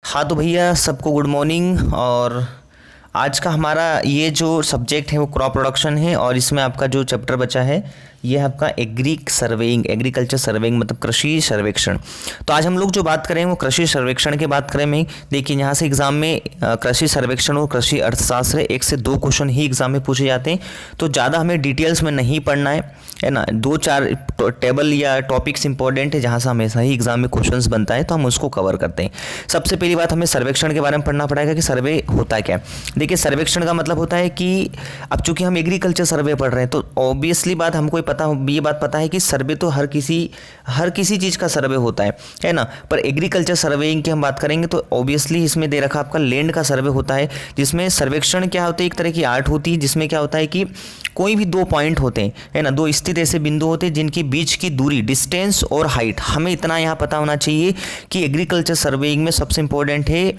हाँ तो भैया सबको गुड मॉर्निंग। और आज का हमारा ये जो सब्जेक्ट है वो क्रॉप प्रोडक्शन है और इसमें आपका जो चैप्टर बचा है ये है आपका एग्रीकल्चर सर्वेइंग मतलब कृषि सर्वेक्षण। तो आज हम लोग जो बात करें वो कृषि सर्वेक्षण की बात करें। देखिए यहाँ से एग्जाम में कृषि सर्वेक्षण और कृषि अर्थशास्त्र एक से दो क्वेश्चन ही एग्जाम में पूछे जाते हैं, तो ज़्यादा हमें डिटेल्स में नहीं पढ़ना है ना। दो चार टेबल या टॉपिक्स इंपॉर्टेंट है जहाँ से हमेशा ही एग्जाम में क्वेश्चंस बनता है, तो हम उसको कवर करते हैं। सबसे पहली बात हमें सर्वेक्षण के बारे में पढ़ना पड़ेगा कि सर्वे होता क्या है। देखिए सर्वेक्षण का मतलब होता है कि अब चूंकि हम एग्रीकल्चर सर्वे पढ़ रहे हैं तो ऑब्वियसली बात हमको ये बात पता है कि सर्वे तो हर किसी चीज़ का सर्वे होता है ना। पर एग्रीकल्चर सर्वेइंग की हम बात करेंगे तो ऑब्वियसली इसमें दे रखा आपका लैंड का सर्वे होता है, जिसमें सर्वेक्षण क्या होता है, एक तरह की आर्ट होती है जिसमें क्या होता है कि कोई भी दो पॉइंट होते हैं है ना, दो स्थित ऐसे बिंदु होते हैं जिनके बीच की दूरी डिस्टेंस और हाइट हमें इतना यहाँ पता होना चाहिए कि एग्रीकल्चर सर्वेइंग में सबसे इंपॉर्टेंट है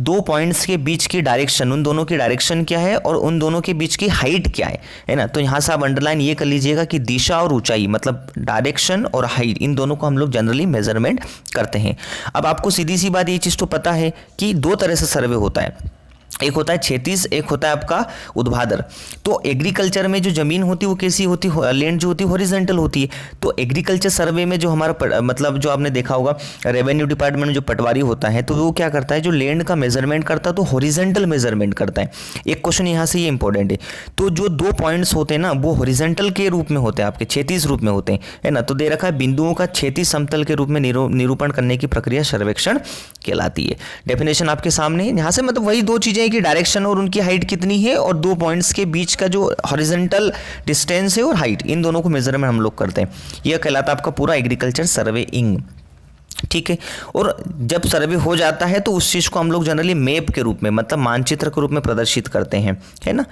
दो पॉइंट्स के बीच की डायरेक्शन, उन दोनों की डायरेक्शन क्या है और उन दोनों के बीच की हाइट क्या है ना। तो यहाँ से आप अंडरलाइन ये कर लीजिएगा कि दिशा और ऊंचाई मतलब डायरेक्शन और हाइट इन दोनों को हम लोग जनरली मेजरमेंट करते हैं। अब आपको सीधी सी बात ये चीज़ तो पता है कि दो तरह से सर्वे होता है, एक होता है क्षैतिज, एक होता है आपका ऊर्ध्वाधर। तो एग्रीकल्चर में जो जमीन होती है वो कैसी होती है, लैंड जो होती है हॉरिजॉन्टल होती है। तो एग्रीकल्चर सर्वे में जो हमारा मतलब जो आपने देखा होगा रेवेन्यू डिपार्टमेंट में जो पटवारी होता है तो वो क्या करता है, जो लैंड का मेजरमेंट करता है तो हॉरिजॉन्टल मेजरमेंट करता है। एक क्वेश्चन यहाँ से ये इंपॉर्टेंट है। तो जो दो पॉइंट्स होते हैं ना वो हॉरिजॉन्टल के रूप में होते हैं, आपके क्षैतिज रूप में होते हैं है ना। तो दे रखा है बिंदुओं का क्षैतिज समतल के रूप में निरूपण करने की प्रक्रिया सर्वेक्षण कहलाती है। डेफिनेशन आपके सामने यहाँ से मतलब वही दो चीजें कि डायरेक्शन और उनकी हाइट कितनी है और दो पॉइंट्स के बीच का जो हॉरिजॉन्टल डिस्टेंस है और हाइट, इन दोनों को मेजरमेंट हम लोग करते हैं। यह कहलाता है आपका पूरा एग्रीकल्चर सर्वेइंग, ठीक है। और जब सर्वे हो जाता है तो उस चीज़ को हम लोग जनरली मैप के रूप में मतलब मानचित्र के रूप में प्रदर्शित करते हैं है ना।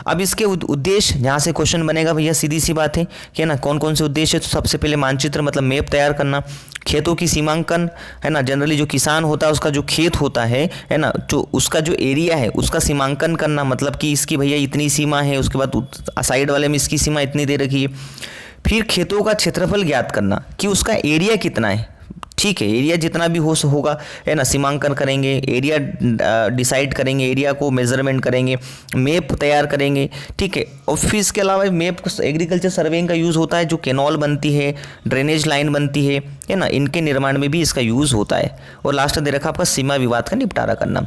अब इसके उद्देश्य यहाँ से क्वेश्चन बनेगा भैया, सीधी सी बात है ना, कौन कौन से उद्देश्य है। तो सबसे पहले मानचित्र मतलब मैप तैयार करना, खेतों की सीमांकन है ना, जनरली जो किसान होता है उसका जो खेत होता है ना, जो उसका जो एरिया है उसका सीमांकन करना, मतलब कि इसकी भैया इतनी सीमा है, उसके बाद साइड वाले में इसकी सीमा इतनी दे रखी है। फिर खेतों का क्षेत्रफल ज्ञात करना कि उसका एरिया कितना है, ठीक है, एरिया जितना भी होगा है ना, सीमांकन करेंगे, एरिया डिसाइड करेंगे, एरिया को मेजरमेंट करेंगे, मैप तैयार करेंगे, ठीक है। और फिर इसके अलावा मैप एग्रीकल्चर सर्वेइंग का यूज़ होता है, जो कैनॉल बनती है, ड्रेनेज लाइन बनती है ना, इनके निर्माण में भी इसका यूज़ होता है। और लास्ट दे रखा आपका सीमा विवाद का निपटारा करना,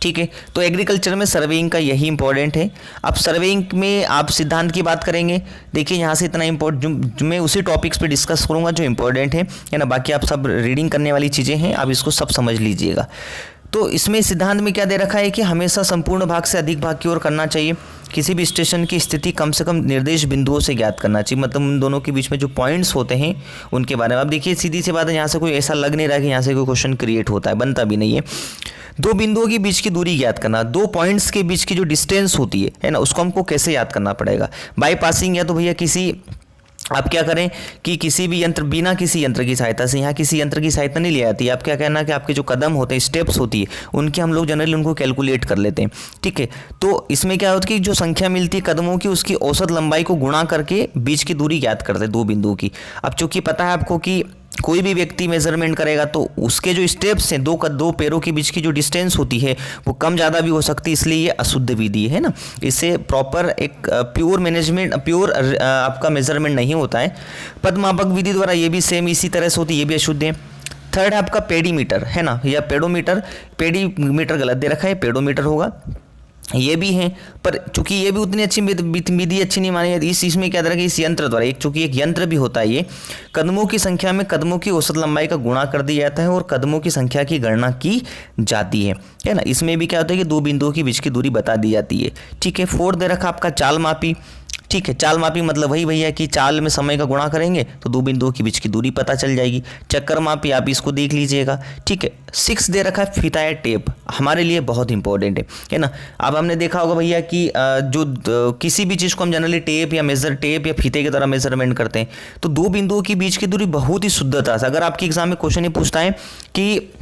ठीक है। तो एग्रीकल्चर में सर्वेइंग का यही इंपॉर्टेंट है। अब सर्वेइंग में आप सिद्धांत की बात करेंगे, देखिए यहाँ से इतना इंपॉर्टेंट जो मैं उसी टॉपिक्स पे डिस्कस करूँगा जो इंपॉर्टेंट है ना, बाकी आप सब रीडिंग करने वाली चीज़ें हैं, आप इसको सब समझ लीजिएगा। तो इसमें सिद्धांत में क्या दे रखा है कि हमेशा संपूर्ण भाग से अधिक भाग की ओर करना चाहिए, किसी भी स्टेशन की स्थिति कम से कम निर्देश बिंदुओं से ज्ञात करना चाहिए, मतलब उन दोनों के बीच में जो पॉइंट्स होते हैं उनके बारे में। अब देखिए सीधी सी बात है, यहाँ से कोई ऐसा लग नहीं रहा कि यहाँ से कोई क्वेश्चन क्रिएट होता है, बनता भी नहीं है। दो बिंदुओं के बीच की दूरी ज्ञात करना, दो पॉइंट्स के बीच की जो डिस्टेंस होती है ना, उसको हमको कैसे याद करना पड़ेगा, बाई पासिंग। या तो भैया आप क्या करें कि किसी भी यंत्र, बिना किसी यंत्र की सहायता से, यहाँ किसी यंत्र की सहायता नहीं ले आती है, आप क्या कहना कि आपके जो कदम होते हैं, स्टेप्स होती है, उनके हम लोग जनरली उनको कैलकुलेट कर लेते हैं, ठीक है। तो इसमें क्या होता है कि जो संख्या मिलती है कदमों की उसकी औसत लंबाई को गुणा करके बीच की दूरी ज्ञात करते हैं दो बिंदुओं की। अब चूंकि पता है आपको कि कोई भी व्यक्ति मेजरमेंट करेगा तो उसके जो स्टेप्स हैं, दो पैरों के बीच की जो डिस्टेंस होती है वो कम ज़्यादा भी हो सकती है, इसलिए ये अशुद्ध विधि है ना। इससे प्रॉपर एक प्योर आपका मेजरमेंट नहीं होता है। पदमापक विधि द्वारा ये भी सेम इसी तरह से होती है, ये भी अशुद्ध है। थर्ड है आपका पेडीमीटर है ना, या पेडीमीटर गलत दे रखा है, पेडोमीटर होगा, ये भी हैं। पर चूंकि ये भी उतनी अच्छी विधि अच्छी नहीं मानी जाती, इसमें क्या तरह इस यंत्र द्वारा, चूंकि एक यंत्र भी होता है, ये कदमों की संख्या में कदमों की औसत लंबाई का गुणा कर दिया जाता है और कदमों की संख्या की गणना की जाती है ना। इसमें भी क्या होता है कि दो बिंदुओं के बीच की दूरी बता दी जाती है, ठीक है। फोर्थ दे रखा आपका चाल मापी, ठीक है। चाल मापी मतलब वही भैया कि चाल में समय का गुणा करेंगे तो दो बिंदुओं के बीच की दूरी पता चल जाएगी। चक्कर मापी आप इसको देख लीजिएगा, ठीक है। 6 दे रखा है फीता या टेप, हमारे लिए बहुत इंपॉर्टेंट है ना। अब हमने देखा होगा भैया कि किसी भी चीज़ को हम जनरली टेप या फीते के द्वारा मेजरमेंट करते हैं, तो दो बिंदुओं के बीच की दूरी बहुत ही शुद्धता से, अगर आपके एग्जाम में क्वेश्चन ही पूछता है कि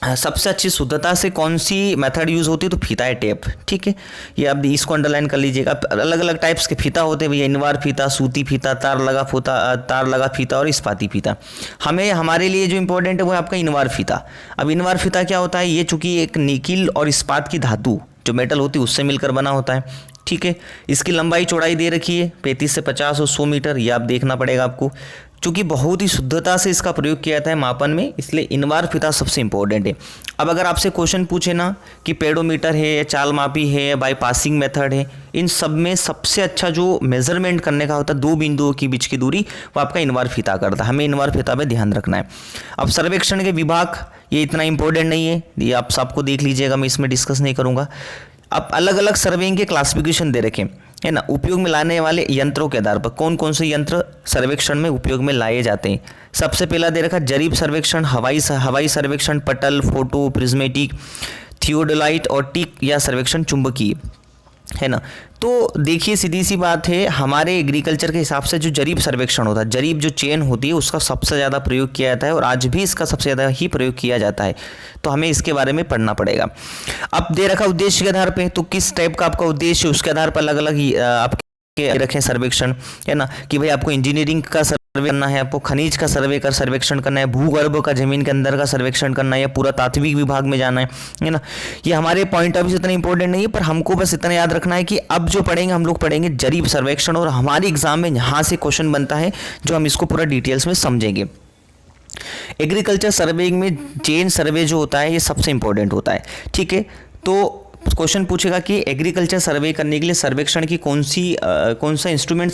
सबसे अच्छी शुद्धता से कौन सी मेथड यूज़ होती है, तो फीता है टेप। ठीक है, ये आप इसको अंडरलाइन कर लीजिएगा। अलग अलग टाइप्स के फीता होते हैं भैया, इनवार फीता, सूती फीता, तार लगा फीता और इस्पाती फीता। हमें हमारे लिए जो इंपॉर्टेंट है वो है आपका इनवार फीता। अब इनवार फीता क्या होता है, ये चूंकि एक निकिल और इस्पात की धातु जो मेटल होती है उससे मिलकर बना होता है। ठीक है, इसकी लंबाई चौड़ाई दे रखी है 35 से 50 और 100 मीटर, ये आप देखना पड़ेगा आपको। चूँकि बहुत ही शुद्धता से इसका प्रयोग किया जाता है मापन में, इसलिए इनवार फीता सबसे इंपॉर्टेंट है। अब अगर आपसे क्वेश्चन पूछे ना कि पेडोमीटर है या चाल मापी है या बाई पासिंग मेथड है, इन सब में सबसे अच्छा जो मेजरमेंट करने का होता है दो बिंदुओं के बीच की दूरी, वो आपका इनवार फीता करता है। हमें इनवार फीता पे ध्यान रखना है। अब सर्वेक्षण के विभाग ये इतना इंपॉर्टेंट नहीं है, ये आप सबको देख लीजिएगा, मैं इसमें डिस्कस नहीं करूँगा। अब अलग अलग सर्वेइंग के क्लासिफिकेशन दे रखे है ना, उपयोग में लाने वाले यंत्रों के आधार पर कौन कौन से यंत्र सर्वेक्षण में उपयोग में लाए जाते हैं। सबसे पहला दे रखा जरीब सर्वेक्षण, हवाई सर्वेक्षण, पटल, फोटो, प्रिज्मेटिक, थियोडोलाइट और टिक या सर्वेक्षण चुंबकीय, है ना। तो देखिए सीधी सी बात है, हमारे एग्रीकल्चर के हिसाब से जो जरीब सर्वेक्षण होता है, जरीब जो चेन होती है उसका सबसे ज़्यादा प्रयोग किया जाता है और आज भी इसका सबसे ज़्यादा ही प्रयोग किया जाता है। तो हमें इसके बारे में पढ़ना पड़ेगा। अब दे रखा उद्देश्य के आधार पे, तो किस टाइप का आपका उद्देश्य है उसके आधार पर अलग अलग आपके रखें सर्वेक्षण, है ना, कि भाई आपको इंजीनियरिंग का सर्वे करना है, आपको खनिज का सर्वेक्षण करना है, भूगर्भ का जमीन के अंदर का सर्वेक्षण करना है, या पूरा तात्विक विभाग में जाना है ना। ये हमारे पॉइंट ऑफ व्यू से इतना इंपॉर्टेंट नहीं है, पर हमको बस इतना याद रखना है कि अब जो पढ़ेंगे हम लोग पढ़ेंगे जरीब सर्वेक्षण, और हमारे एग्जाम में यहाँ से क्वेश्चन बनता है जो हम इसको पूरा डिटेल्स में समझेंगे। एग्रीकल्चर सर्वेइंग में चेन सर्वे जो होता है ये सबसे इंपॉर्टेंट होता है। ठीक है, तो क्वेश्चन पूछेगा कि एग्रीकल्चर सर्वे करने के लिए सर्वेक्षण की कौन सा इंस्ट्रूमेंट